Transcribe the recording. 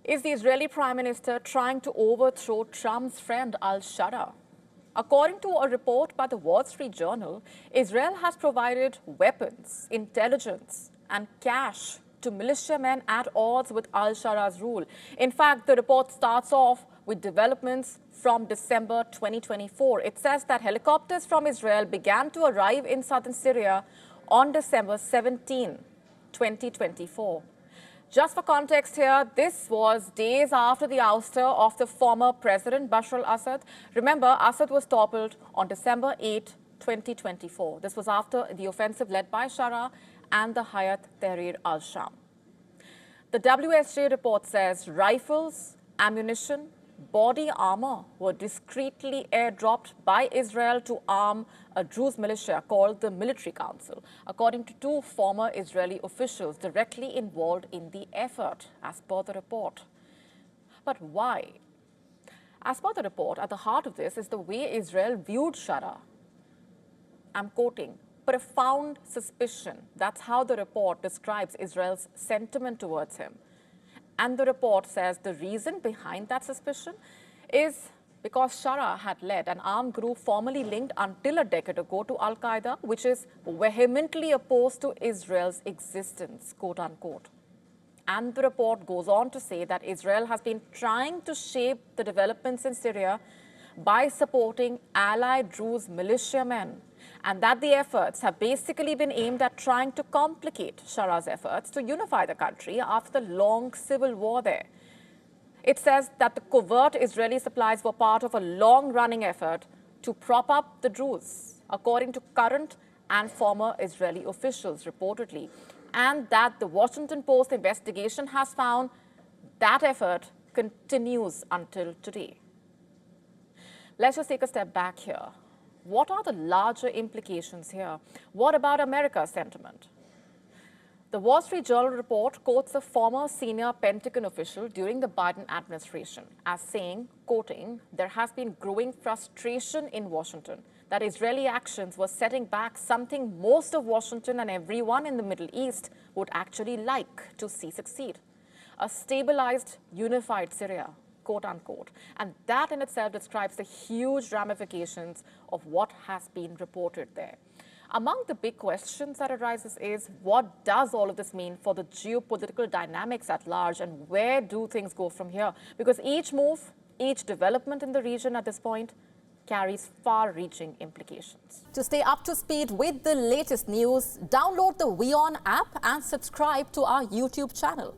Is the Israeli Prime Minister trying to overthrow Trump's friend Al-Sharaa? According to a report by the Wall Street Journal, Israel has provided weapons, intelligence, and cash to militiamen at odds with Al-Sharaa's rule. In fact, the report starts off with developments from December 2024. It says that helicopters from Israel began to arrive in southern Syria on December 17, 2024. Just for context here, this was days after the ouster of the former president, Bashar al-Assad. Remember, Assad was toppled on December 8, 2024. This was after the offensive led by Sharaa and the Hayat Tahrir al-Sham. The WSJ report says rifles, ammunition, body armor were discreetly airdropped by Israel to arm a Druze militia called the Military Council, according to two former Israeli officials directly involved in the effort, as per the report. But why? As per the report, at the heart of this is the way Israel viewed Sharaa. I'm quoting, profound suspicion. That's how the report describes Israel's sentiment towards him. And the report says the reason behind that suspicion is because Sharaa had led an armed group formerly linked until a decade ago to Al-Qaeda, which is vehemently opposed to Israel's existence, quote unquote. And the report goes on to say that Israel has been trying to shape the developments in Syria by supporting allied Druze militiamen, and that the efforts have basically been aimed at trying to complicate Sharaa's efforts to unify the country after the long civil war there. It says that the covert Israeli supplies were part of a long-running effort to prop up the Druze, according to current and former Israeli officials reportedly, and that the Washington Post investigation has found that effort continues until today. Let's just take a step back here. What are the larger implications here? What about America's sentiment? The Wall Street Journal report quotes a former senior Pentagon official during the Biden administration as saying, quoting, "There has been growing frustration in Washington that Israeli actions were setting back something most of Washington and everyone in the Middle East would actually like to see succeed. A stabilized, unified Syria." Quote unquote. And that in itself describes the huge ramifications of what has been reported there. Among the big questions that arises is, what does all of this mean for the geopolitical dynamics at large, and where do things go from here? Because each move, each development in the region at this point carries far-reaching implications. To stay up to speed with the latest news, download the WION app and subscribe to our YouTube channel.